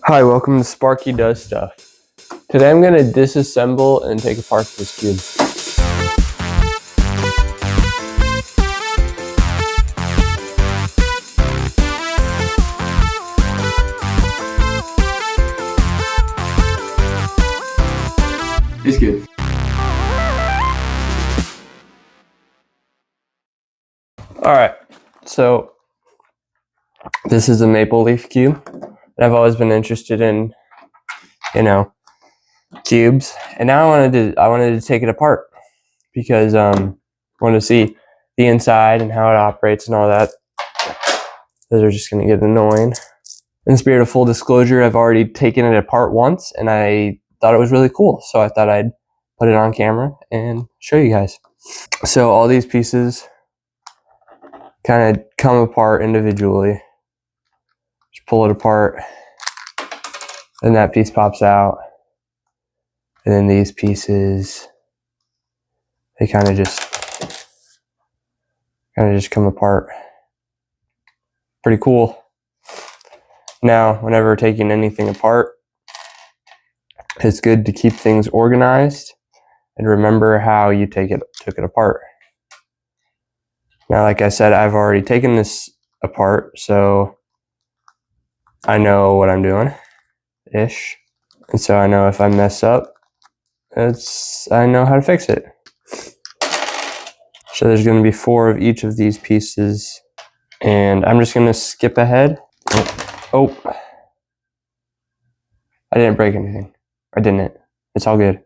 Hi, welcome to Sparky Does Stuff. Today I'm going to disassemble and take apart this cube. It's good. Alright, so this is a maple leaf cube. And I've always been interested in, cubes. And now I wanted to take it apart because I wanted to see the inside and how it operates and all that. Those are just going to get annoying. In the spirit of full disclosure, I've already taken it apart once and I thought it was really cool. So I thought I'd put it on camera and show you guys. So all these pieces kind of come apart individually. Just pull it apart and that piece pops out. And then these pieces, they kind of just come apart. Pretty cool. Now, whenever taking anything apart, it's good to keep things organized and remember how you took it apart. Now, like I said, I've already taken this apart, so I know what I'm doing-ish. And so I know if I mess up, I know how to fix it. So there's going to be 4 of each of these pieces, and I'm just going to skip ahead. Oh, I didn't break anything. I didn't. It's all good.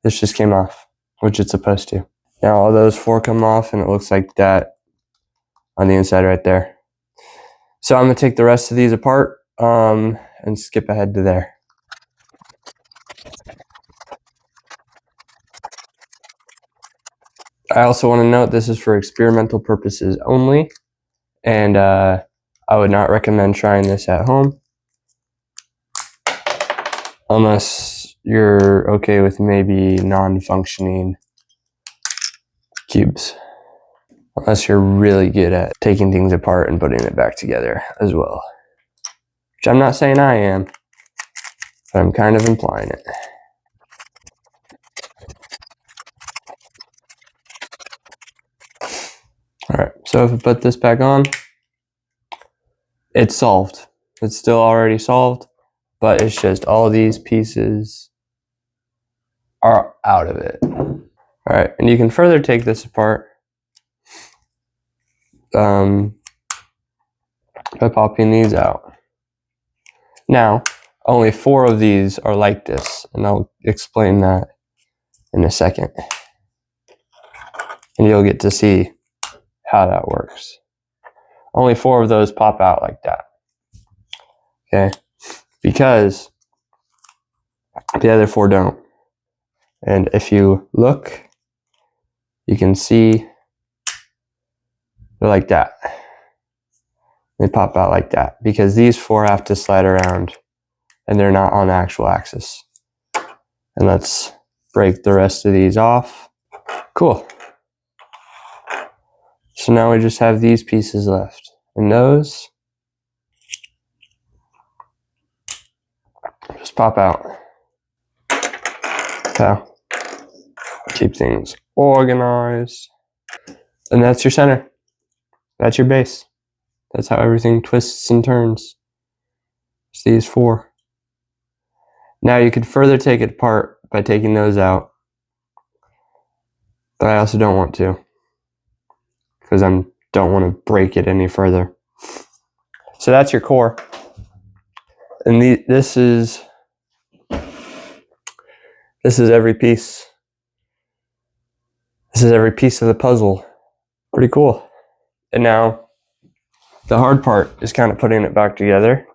This just came off, which it's supposed to. Now all those 4 come off, and it looks like that on the inside right there. So I'm going to take the rest of these apart and skip ahead to there. I also want to note this is for experimental purposes only, and I would not recommend trying this at home unless you're okay with maybe non-functioning cubes. Unless you're really good at taking things apart and putting it back together as well. Which I'm not saying I am, but I'm kind of implying it. Alright, so if I put this back on, it's solved. It's still already solved, but it's just all these pieces are out of it. Alright, and you can further take this apart by popping these out. Now, only 4 of these are like this, and I'll explain that in a second. And you'll get to see how that works. Only 4 of those pop out like that. Okay? Because the other 4 don't. And if you look, you can see they're like that. They pop out like that because these 4 have to slide around and they're not on the actual axis. And let's break the rest of these off. Cool. So now we just have these pieces left. And those just pop out. So keep things organized. And that's your center. That's your base. That's how everything twists and turns. It's these 4. Now you could further take it apart by taking those out. But I also don't want to, because I don't want to break it any further. So that's your core. And this is every piece. This is every piece of the puzzle. Pretty cool. And now the hard part is kind of putting it back together,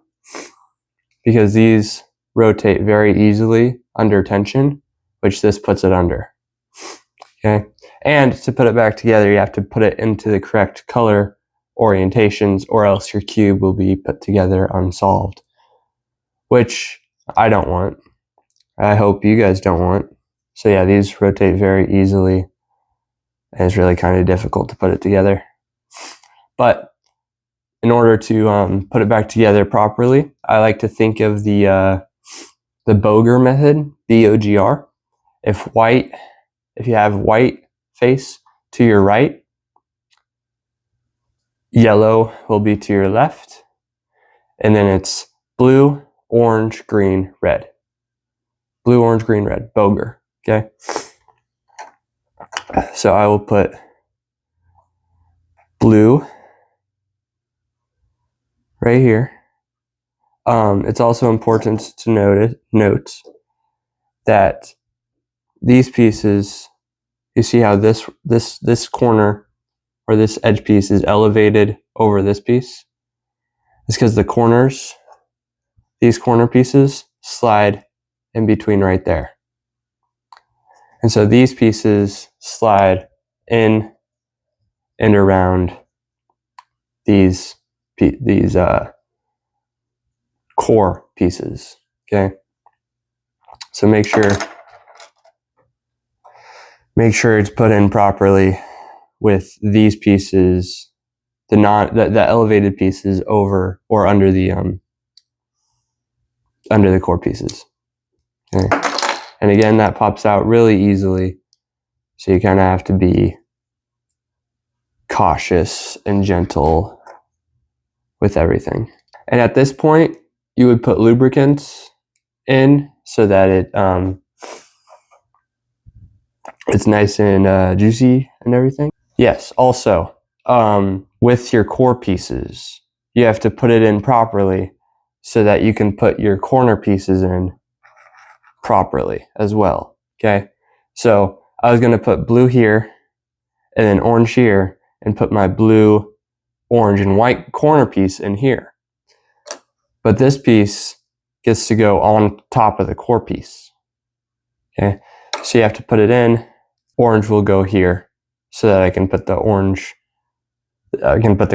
because these rotate very easily under tension, which this puts it under. Okay? And to put it back together, you have to put it into the correct color orientations, or else your cube will be put together unsolved, which I don't want. I hope you guys don't want. So yeah, these rotate very easily, and it's really kind of difficult to put it together. But in order to put it back together properly, I like to think of the Boger method, B-O-G-R. If you have white face to your right, yellow will be to your left, and then it's blue, orange, green, red. Blue, orange, green, red, Boger, okay? So I will put blue right here. It's also important to note that these pieces, you see how this corner or this edge piece is elevated over this piece? It's because the corners, these corner pieces, slide in between right there. And so these pieces slide in and around these core pieces, okay? So make sure it's put in properly with these pieces, the elevated pieces over or under the core pieces. Okay. And again, that pops out really easily, so you kind of have to be cautious and gentle with everything. And at this point, you would put lubricants in so that it's nice and juicy and everything. Yes, also, with your core pieces, you have to put it in properly so that you can put your corner pieces in properly as well, okay? So I was gonna put blue here and then orange here and put my blue, orange, and white corner piece in here. But this piece gets to go on top of the core piece, okay? So you have to put it in. Orange will go here so that I can put the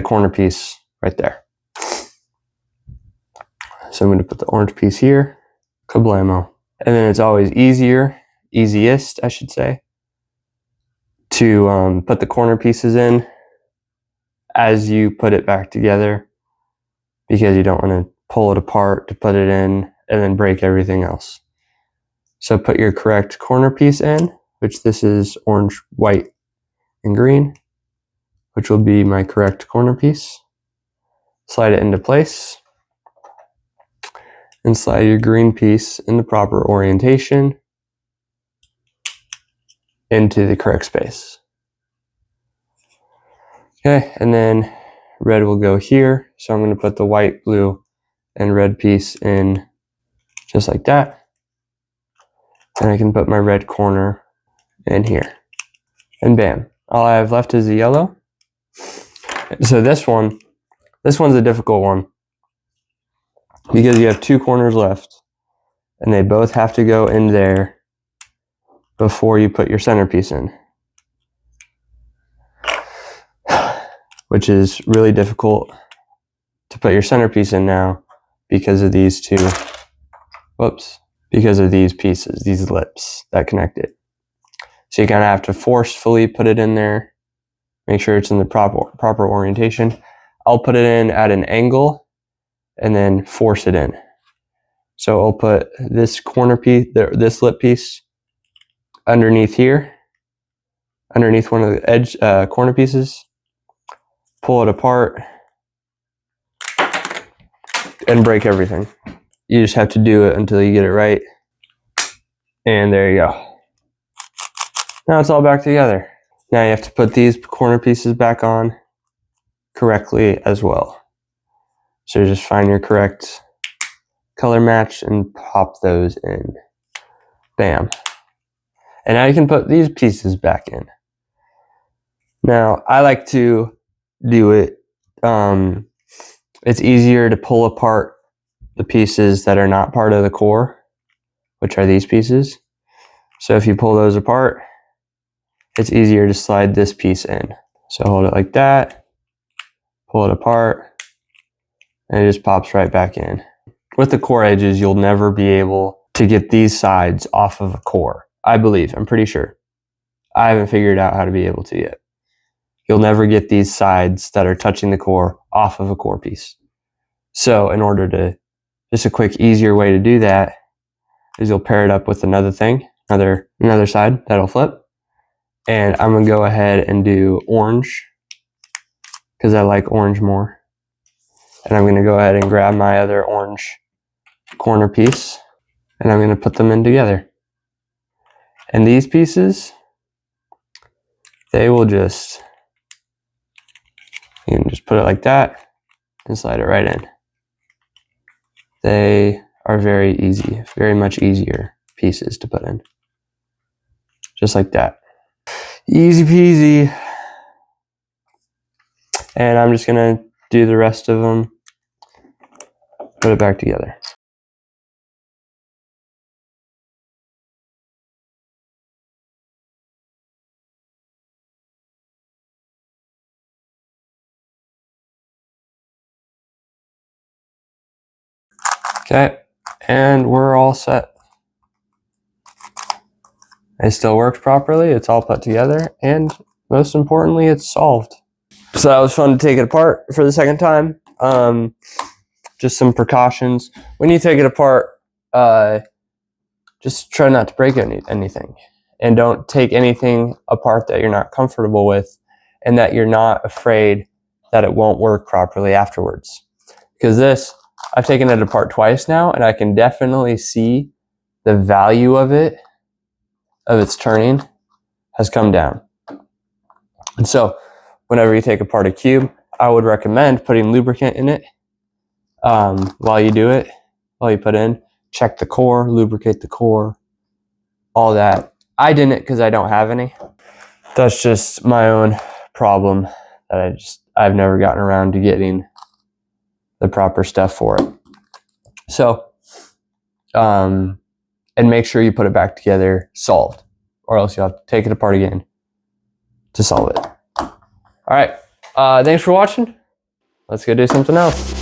corner piece right there. So I'm going to put the orange piece here, kablamo. And then it's always easiest, I should say, to put the corner pieces in as you put it back together, because you don't want to pull it apart to put it in and then break everything else. So put your correct corner piece in, which this is orange, white, and green, which will be my correct corner piece. Slide it into place and slide your green piece in the proper orientation into the correct space. Okay, and then red will go here. So I'm going to put the white, blue, and red piece in just like that. And I can put my red corner in here. And bam, all I have left is the yellow. So this one's a difficult one because you have two corners left and they both have to go in there before you put your centerpiece in, which is really difficult to put your centerpiece in now because of these because of these pieces, these lips that connect it. So you kind of have to forcefully put it in there, make sure it's in the proper orientation. I'll put it in at an angle and then force it in. So I'll put this corner piece, this lip piece, underneath here, underneath one of the edge corner pieces, pull it apart, and break everything. You just have to do it until you get it right. And there you go. Now it's all back together. Now you have to put these corner pieces back on correctly as well. So just find your correct color match and pop those in. Bam. And now you can put these pieces back in. Now I like to do it, it's easier to pull apart the pieces that are not part of the core, which are these pieces. So if you pull those apart, it's easier to slide this piece in. So hold it like that, pull it apart, and it just pops right back in. With the core edges, you'll never be able to get these sides off of a core. I believe, I'm pretty sure. I haven't figured out how to be able to yet. You'll never get these sides that are touching the core off of a core piece. So in order to, just a quick, easier way to do that is you'll pair it up with another thing, another side that'll flip. And I'm gonna go ahead and do orange because I like orange more. And I'm gonna go ahead and grab my other orange corner piece and I'm gonna put them in together. And these pieces, they will just, you can just put it like that and slide it right in. They are very easy, very much easier pieces to put in. Just like that. Easy peasy. And I'm just gonna do the rest of them, put it back together. Okay, and we're all set. It still works properly, it's all put together, and most importantly, it's solved. So that was fun to take it apart for the second time. Just some precautions. When you take it apart, just try not to break anything. And don't take anything apart that you're not comfortable with and that you're not afraid that it won't work properly afterwards. Because this, I've taken it apart twice now, and I can definitely see the value of its turning has come down. And so whenever you take apart a cube, I would recommend putting lubricant in it while you do it, while you put in. Check the core, lubricate the core, all that. I didn't because I don't have any. That's just my own problem that I've never gotten around to getting the proper stuff for it. So, and make sure you put it back together solved, or else you'll have to take it apart again to solve it. All right, thanks for watching. Let's go do something else.